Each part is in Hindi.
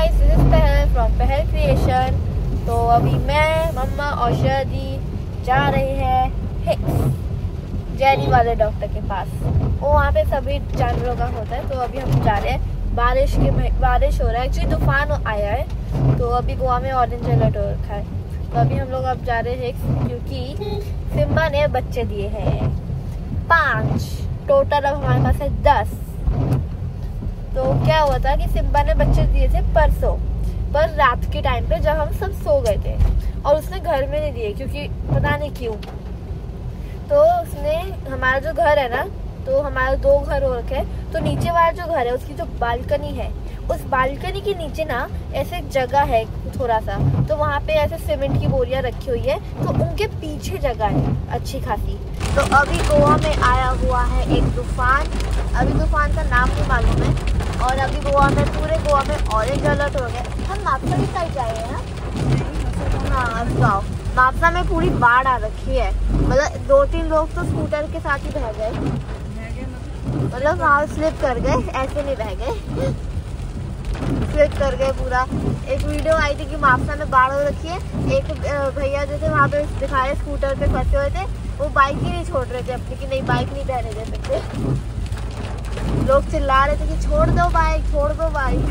गाइस, दिस इज पहल फ्रॉम पहल क्रिएशन। तो अभी मैं, मम्मा और शर्दी जा रहे हैं हिक्स, जैनी वाले डॉक्टर के पास। वो वहाँ पे सभी जानवरों का होता है। तो अभी हम जा रहे हैं। बारिश हो रहा है, एक्चुअली तूफान आया है। तो अभी गोवा में ऑरेंज अलर्ट हो रखा है। तो अभी हम लोग अब जा रहे हैं हिक्स, क्योंकि सिम्बा ने बच्चे दिए हैं 5, टोटल अब हमारे पास है 10। तो क्या हुआ था कि सिम्बा ने बच्चे दिए थे परसों, पर रात के टाइम पे जब हम सब सो गए थे, और उसने घर में नहीं दिए क्योंकि पता नहीं क्यों। तो उसने, हमारा जो घर है ना, तो हमारे 2 घर हो रखे हैं। तो नीचे वाला जो घर है, उसकी जो बालकनी है, उस बालकनी के नीचे ना ऐसे जगह है थोड़ा सा। तो वहाँ पे ऐसे सीमेंट की बोरियां रखी हुई है। तो उनके पीछे जगह है अच्छी खासी। तो अभी गोवा में आया हुआ है एक तूफान। अभी तूफान का नाम नहीं मालूम है। और अभी गोवा में, पूरे गोवा में ऑरेंज अलर्ट हो गया। हम मापसा की साइड जाए हैं ना। हाँ, जाओ। मापसा में पूरी बाढ़ आ रखी है। मतलब 2-3 लोग तो स्कूटर के साथ ही बह गए। मतलब वहाँ स्लिप कर गए, ऐसे नहीं बह गए, स्लिप कर गए पूरा। एक वीडियो आई थी कि मापसा में बाढ़ हो रखी है। एक भैया जो थे वहाँ पे दिखाए, स्कूटर पे फंसे हुए थे। वो बाइक ही नहीं छोड़ रहे थे अपनी, कि नहीं बाइक नहीं बहने दे सकते। लोग चिल्ला रहे थे कि छोड़ दो बाइक, छोड़ दो बाइक।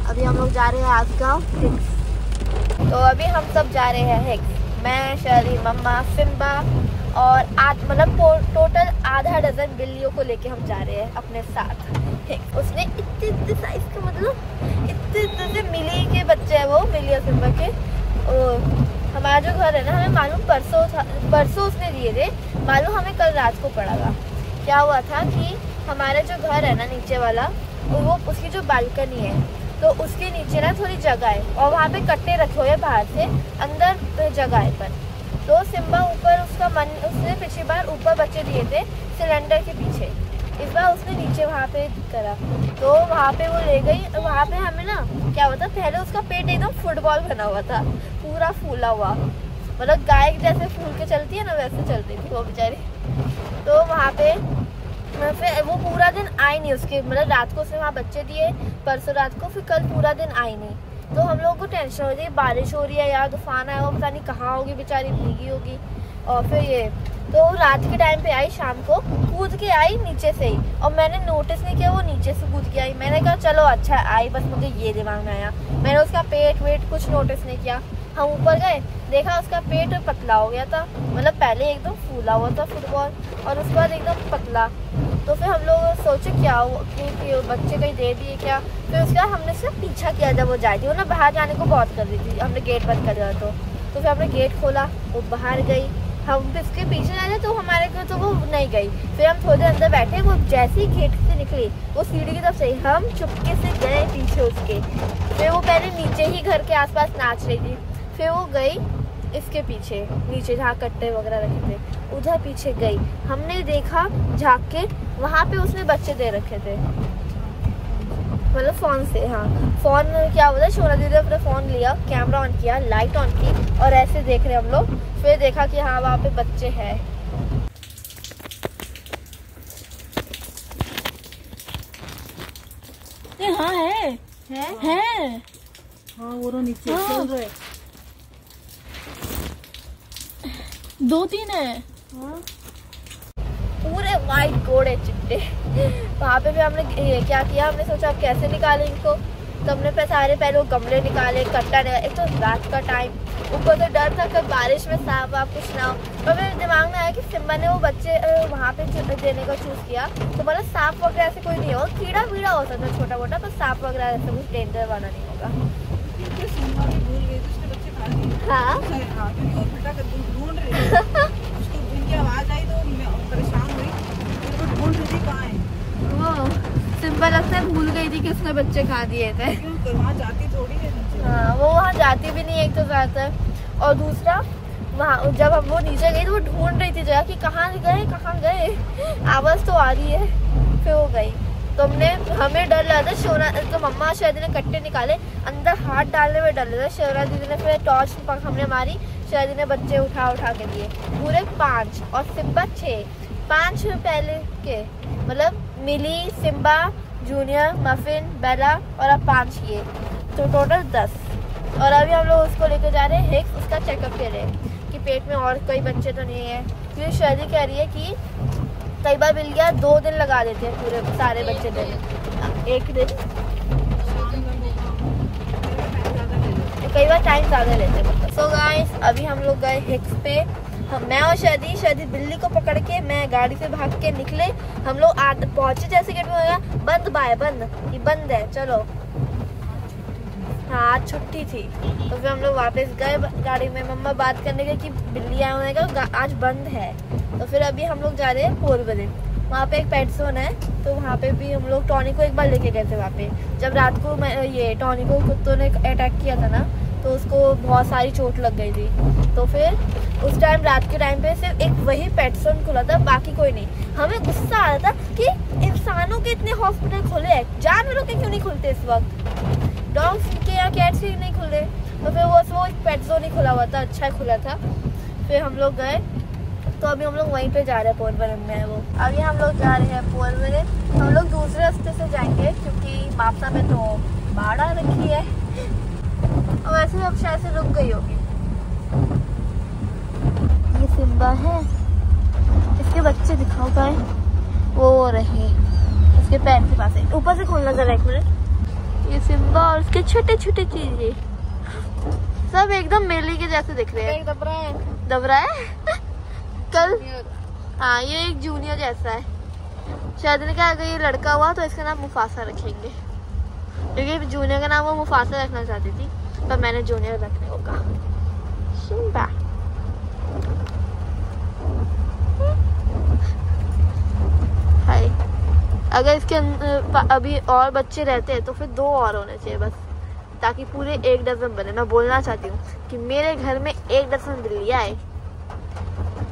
अभी हम लोग जा रहे हैं आजगांव हिक्स। तो अभी हम सब जा रहे हैं हिक्स। मैं, शर्दी, मम्मा, सिम्बा और मतलब टोटल आधा डजन बिल्लियों को लेके हम जा रहे हैं अपने साथ हिक्स। उसने इतने साइज का, मतलब इतने से मिली के बच्चे हैं वो, मिली और सिम्बा के। हमारा जो घर है ना, हमें मालूम परसों उसने दिए थे। मालूम हमें कल रात को पड़ा था। क्या हुआ था कि हमारा जो घर है ना नीचे वाला, वो उसकी जो बालकनी है, तो उसके नीचे ना थोड़ी जगह है। और वहाँ पे कट्टे रखे हुए बाहर से, अंदर जगह है पर। तो सिम्बा ऊपर, उसने पिछली बार ऊपर बच्चे दिए थे सिलेंडर के पीछे। इस बार उसने नीचे वहाँ पे करा। तो वहाँ पे वो ले गई। वहाँ पे हमें ना क्या हुआ था, पहले उसका पेट एकदम फुटबॉल बना हुआ था, पूरा फूला हुआ। मतलब गाय जैसे फूल के चलती है ना, वैसे चल रही थी वो बेचारी। तो वहाँ पे फिर वो पूरा दिन आई नहीं उसके, मतलब रात को उसने वहाँ बच्चे दिए, परसों रात को, फिर कल पूरा दिन आई नहीं। तो हम लोगों को टेंशन हो रही है, बारिश हो रही है यार, तूफान आया हो, पता नहीं कहाँ होगी बेचारी, भीगी होगी। और फिर ये तो रात के टाइम पे आई, शाम को कूद के आई नीचे से ही। और मैंने नोटिस नहीं किया वो नीचे से कूद के आई। मैंने कहा चलो अच्छा आई, बस मुझे ये दिमाग में आया। मैंने उसका पेट वेट कुछ नोटिस नहीं किया। हम ऊपर गए, देखा उसका पेट पतला हो गया था। मतलब पहले एकदम फूला हुआ था फुटबॉल, और उसके बाद एकदम पतला। तो फिर हम लोग सोचे क्या हो कि बच्चे कहीं दे दिए क्या। फिर उसके बाद हमने उसका पीछा किया जब वो जाती, वो ना बाहर जाने को बहुत कर रही थी। हमने गेट बंद कर दिया। तो फिर हमने गेट खोला, वो बाहर गई। हम फिर उसके पीछे जाए तो हमारे घर तो वो नहीं गई। फिर हम थोड़ी देर अंदर बैठे, वो जैसे ही गेट से निकली, वो सीढ़ी की तरफ से हम चुपके से गए पीछे उसके। फिर वो पहले नीचे ही घर के आसपास नाच रही थी। फिर वो गई इसके पीछे, नीचे जहाँ कट्टे वगैरह रखे थे, उधर पीछे गई। हमने देखा झाँक के, वहाँ पे उसने बच्चे दे रखे थे, मतलब फोन से। हाँ, फोन क्या हुआ था, शोना दीदी ने अपना फोन लिया, कैमरा ऑन किया, लाइट ऑन की, और ऐसे देख रहे हम लोग। फिर देखा कि हाँ वहाँ पे बच्चे हैं। हाँ है। हाँ वो तो नीचे चल रहे 2-3 है। हाँ। पूरे वाइट घोड़े चिट्टे। वहाँ पे भी हमने क्या किया, हमने सोचा अब कैसे निकालें इनको। तो हमने सारे पहले वो गमले निकाले, कट्टा निकाले। एक तो रात का टाइम, ऊपर तो डर था कि बारिश में सांप वाप कुछ ना हो। पर मेरे दिमाग में आया कि सिम्बा ने वो बच्चे वहाँ पे देने का चूज किया, तो मतलब सांप वगैरह ऐसे कोई नहीं होगा, कीड़ा वीड़ा हो सकता है छोटा मोटा, पर सांप वगैरह ऐसे कुछ डेंजर वाला नहीं होगा। हाँ आवाज आई तो परेशान हुई, ढूंढ रही थी कहाँ है वो। सिम्बा लगता है भूल गई थी कि उसने बच्चे खा दिए थे। वहाँ जाती थोड़ी है। हाँ, वो वहाँ जाती भी नहीं, एक तो ज़्यादा। और दूसरा, वहाँ जब हम वो नीचे गई तो वो ढूंढ रही थी जगह कि कहाँ गए, आवाज़ तो आ रही है। फिर वो गई। तो हमें डर लगा था। शोना तो मम्मा शर्दी ने कट्टे निकाले, अंदर हाथ डालने में डर लगा। शोना दीदी ने फिर टॉर्च हमने मारी, शर्दी ने बच्चे उठा के दिए पूरे 5, और सिम्बा 6। 5 पहले के, मतलब मिली, सिम्बा, जूनियर, मफिन, बेला और अब 5 ये, तो टोटल 10। और अभी हम लोग उसको लेके जा रहे हैं हिक्स, उसका चेकअप के लिए कि पेट में और कोई बच्चे तो नहीं है, क्योंकि शर्दी कह रही है कि कई बार मिल गया 2 दिन लगा देते हैं पूरे सारे बच्चे दिन, एक दिन कई बार टाइम ज़्यादा लेते हैं। सो गाइस अभी हम लोग गए हिक्स पे, मैं और शादी बिल्ली को पकड़ के मैं गाड़ी से भाग के निकले। हम लोग पहुंचे, जैसे गेट में होगा बंद, बंद, ये बंद है, चलो। हाँ आज छुट्टी थी, तो फिर हम लोग वापस गए गाड़ी में, मम्मा बात करने के कि बिल्ली आया होने का, आज बंद है। तो फिर अभी हम लोग जा रहे हैं पोरबंदर, वहाँ पे एक पेट जोन है, तो वहाँ पे भी हम लोग टॉनी को एक बार लेके गए थे। वहाँ पे जब रात को ये टॉनी को कुत्तों ने अटैक किया था ना, तो उसको बहुत सारी चोट लग गई थी। तो फिर उस टाइम रात के टाइम पे सिर्फ एक वही पेट जोन खुला था, बाकी कोई नहीं। हमें गुस्सा आ रहा था कि इंसानों के इतने हॉस्पिटल खुले हैं, जानवरों के क्यों नहीं खुलते इस वक्त, डॉग्स के या कैट्स के नहीं खुल रहे। तो फिर वो एक पेट जोन ही खुला हुआ था, अच्छा खुला था। फिर हम लोग गए, तो अभी हम लोग वहीं पे जा रहे हैं, पोरबंदर में है वो। अभी हम लोग जा रहे हैं पोरबंदर, हम लोग दूसरे रास्ते से जाएंगे क्योंकि मापसा में तो भाड़ा रखी है, और वैसे अब शायद से रुक गई होगी। ये सिम्बा है, इसके बच्चे दिखाओ गाय, वो रहे इसके पैर के पास है, ऊपर से खोलना जरा 1 मिनट। ये सिम्बा और उसके छोटे छोटे चीजें सब एकदम मेली के जैसे दिख रहे हैं। दब रहा है कल। हाँ ये एक जूनियर जैसा है, शायद ने कहा अगर ये लड़का हुआ तो इसका नाम मुफासा रखेंगे, क्योंकि जूनियर का नाम वो मुफासा रखना चाहती थी, पर मैंने जूनियर रखने को कहा। सिम्बा हाय, अगर इसके अभी और बच्चे रहते हैं तो फिर 2 और होने चाहिए बस, ताकि पूरे 1 डज़न बने। मैं बोलना चाहती हूँ कि मेरे घर में 1 डज़न बिल्लियाँ आए,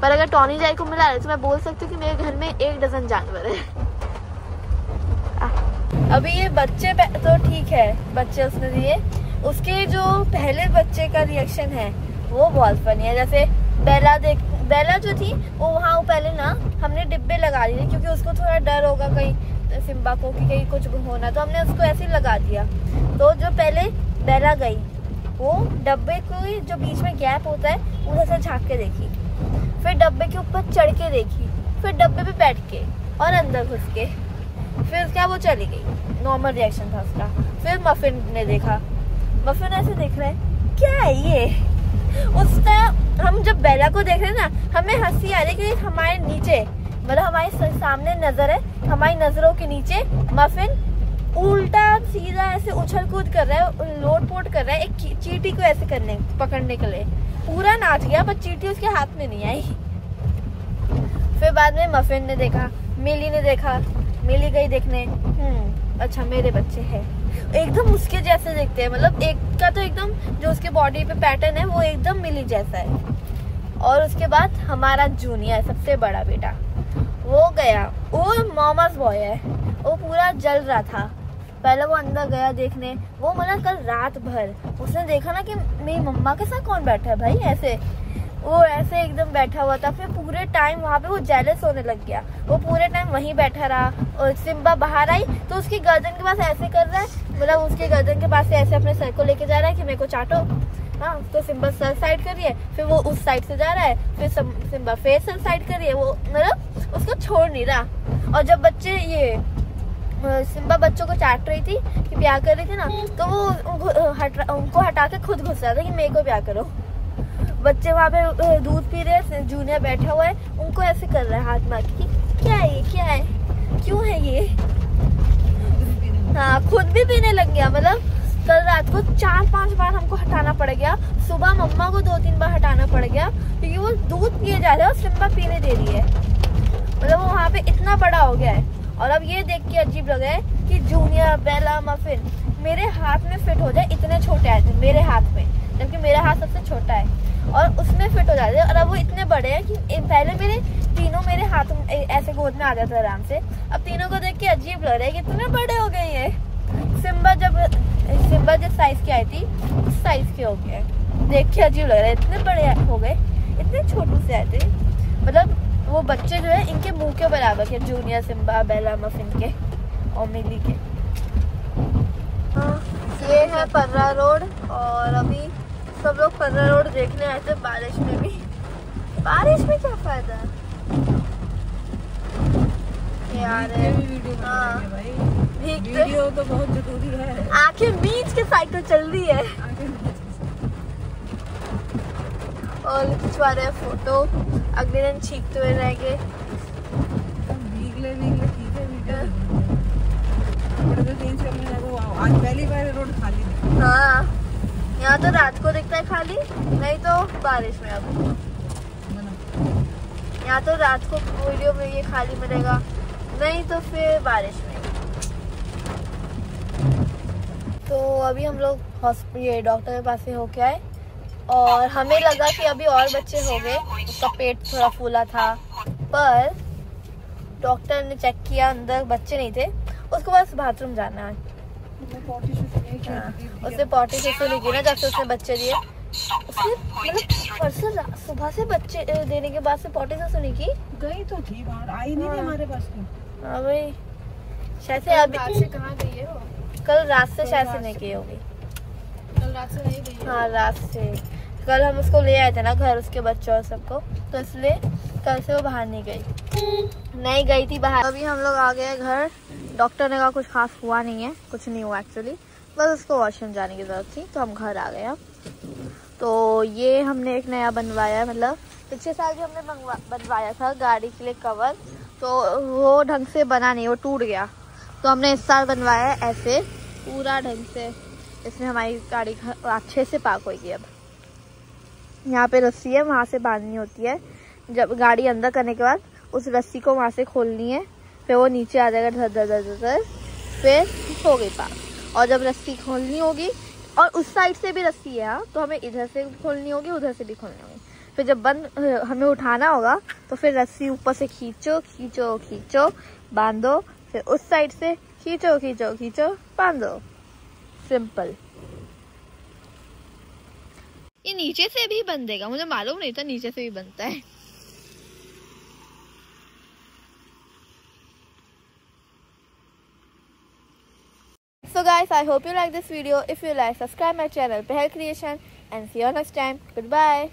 पर अगर टॉनी जाई को मिला है तो मैं बोल सकती हूँ कि मेरे घर में 1 डज़न जानवर है। अभी ये बच्चे तो ठीक है, बच्चे उसने दिए, उसके जो पहले बच्चे का रिएक्शन है वो बहुत फनी है। जैसे बेला जो थी वो वहाँ पहले ना हमने डिब्बे लगा दिए, क्योंकि उसको थोड़ा डर होगा कहीं सिम्बा को कि कहीं कुछ होना, तो हमने उसको ऐसे लगा दिया। तो जो पहले बेला गई वो डब्बे को जो बीच में गैप होता है उधर से झाँक के देखी, फिर डब्बे के ऊपर चढ़ के देखी, फिर डब्बे पे बैठ के और अंदर घुस के, फिर क्या वो चली गई। नॉर्मल रिएक्शन था उसका। फिर मफिन ने देखा, मफिन ऐसे देख रहा है क्या है ये। उस टाइम हम जब बेला को देख रहे हैं ना, हमें हंसी आ रही है कि हमारे नीचे, मतलब हमारे सामने नजर है, हमारी नजरों के नीचे मफिन उल्टा सीधा ऐसे उछल कूद कर रहा है, लोट पोट कर रहा है एक चींटी को ऐसे पकड़ने के लिए। पूरा नाच गया, पर चींटी उसके हाथ में नहीं आई। फिर बाद में मफिन ने देखा, मिली ने देखा, मिली गई देखने, अच्छा मेरे बच्चे हैं, एकदम उसके जैसे दिखते हैं, मतलब एक का तो एकदम जो उसके बॉडी पे पैटर्न है वो एकदम मिली जैसा है। और उसके बाद हमारा जूनियर सबसे बड़ा बेटा वो गया, वो मामास बॉय है, वो पूरा जल रहा था। पहले वो अंदर गया देखने, वो मतलब कल रात भर उसने देखा ना कि मेरी मम्मा के साथ कौन बैठा है भाई, ऐसे वो ऐसे एकदम बैठा हुआ था। फिर पूरे टाइम वहाँ पे वो जेलस होने लग गया, वो पूरे टाइम वहीं बैठा रहा। और सिम्बा बाहर आई तो उसकी गर्दन के पास ऐसे कर रहा है, मतलब उसके गर्दन के पास से ऐसे अपने सर को लेके जा रहा है कि मेरे को चाटो। हाँ तो सिम्बा सर साइड कर रही है, फिर वो उस साइड से जा रहा है, फिर सिम्बा फिर सर साइड कर रही है, वो मतलब उसको छोड़ नहीं रहा। और जब बच्चे ये सिम्बा बच्चों को चाट रही थी कि ब्याह कर रही थी ना, तो वो उनको हटा के खुद घुस रहा था कि मेरे को ब्याह करो। बच्चे वहाँ पे दूध पी रहे हैं, जूनियर बैठा हुआ है, उनको ऐसे कर रहा है हाथ मार के, क्या है ये, क्या है, क्यों है ये। हाँ खुद भी पीने लग गया, मतलब कल रात को 4-5 बार हमको हटाना पड़ गया, सुबह मम्मा को 2-3 बार हटाना पड़ गया, क्योंकि वो दूध पिए जा रहा है और सिम्बा पीने दे रही है। मतलब वो वहाँ पे इतना बड़ा हो गया है। और अब ये देख के अजीब लग रहा है कि जूनियर, बेला, मफिन मेरे हाथ में फिट हो जाए, इतने छोटे आए थे मेरे हाथ में, जबकि मेरा हाथ सबसे छोटा है और उसमें फिट हो जाते हैं। और अब वो इतने बड़े हैं कि पहले मेरे तीनों मेरे हाथ ऐसे गोद में आ जाते आराम से, अब तीनों को देख के अजीब लग रहा है कि इतने बड़े हो गए ये। सिम्बा जिस साइज की आई थी उस साइज के हो गए, देख के अजीब लग रहा है, इतने बड़े हो गए, इतने छोटू से आए थे। मतलब वो बच्चे जो है इनके मुंह के बराबर के, जूनियर, सिम्बा, बेला, मफिन के। और मिली के। ये है पर्रा रोड और अभी सब लोग पर्रा रोड देखने आए थे बारिश में भी। बारिश में क्या फायदा यार। हाँ वीडियो तो बहुत जरूरी है। आंखें मीच के साइकिल चल रही है और खिंचवा रहे हैं फोटो। अगले दिन छींकते हुए रहेंगे। भीगले ठीक है वीडियो चेंज करने लगो। आज पहली बार रोड खाली थी। हाँ यहाँ तो रात को दिखता है खाली, नहीं तो बारिश में। अब यहाँ तो रात को वीडियो में ये खाली मिलेगा, नहीं तो फिर बारिश में। तो अभी हम लोग ये डॉक्टर के पास से होके आए और हमें लगा कि अभी और बच्चे हो गए, उसका पेट थोड़ा फूला था, पर डॉक्टर ने चेक किया अंदर बच्चे नहीं थे, उसको बस बाथरूम जाना है। उसने पॉटी से नहीं की ना जब से उसने बच्चे दिए। उसने मतलब परसों सुबह से बच्चे देने के बाद से पॉटी से सुनी की गई तो थी बाहर, आई नहीं थी हमारे पास। हाँ भाई शायद से अभी से कहाँ गई है वो? कल रात से शायद से नहीं की होगी। कल रात से नहीं गई। हाँ रात से। कल हम उसको ले आए थे ना घर, उसके बच्चों और सबको, तो इसलिए कल से वो बाहर नहीं गई थी बाहर। अभी हम लोग आ गए घर। डॉक्टर ने कहा कुछ खास हुआ नहीं है, कुछ नहीं हुआ एक्चुअली, बस उसको वॉशरूम जाने की जरूरत थी, तो हम घर आ गए। तो ये हमने एक नया बनवाया है, मतलब पिछले साल भी हमने बनवाया था गाड़ी के लिए कवर, तो वो ढंग से बना नहीं, वो टूट गया। तो हमने इस साल बनवाया है ऐसे पूरा ढंग से। इसमें हमारी गाड़ी अच्छे से पार्क होगी। अब यहाँ पे रस्सी है, वहाँ से बांधनी होती है। जब गाड़ी अंदर करने के बाद उस रस्सी को वहाँ से खोलनी है, फिर वो नीचे आ जाएगा धर धर धर धर, फिर हो गई पार्क। और जब रस्सी खोलनी होगी, और उस साइड से भी रस्सी है, तो हमें इधर से खोलनी होगी, उधर से भी खोलनी होगी। फिर जब बंद हमें उठाना होगा तो फिर रस्सी ऊपर से खींचो खींचो खींचो बांधो, फिर उस साइड से खींचो खींचो खींचो बांधो। सिंपल। ये नीचे से भी बंधेगा, मुझे मालूम नहीं था नीचे से भी बनता है। So guys, I hope you like this video. If you like, subscribe my channel Pehel Creation and see you next time. Goodbye.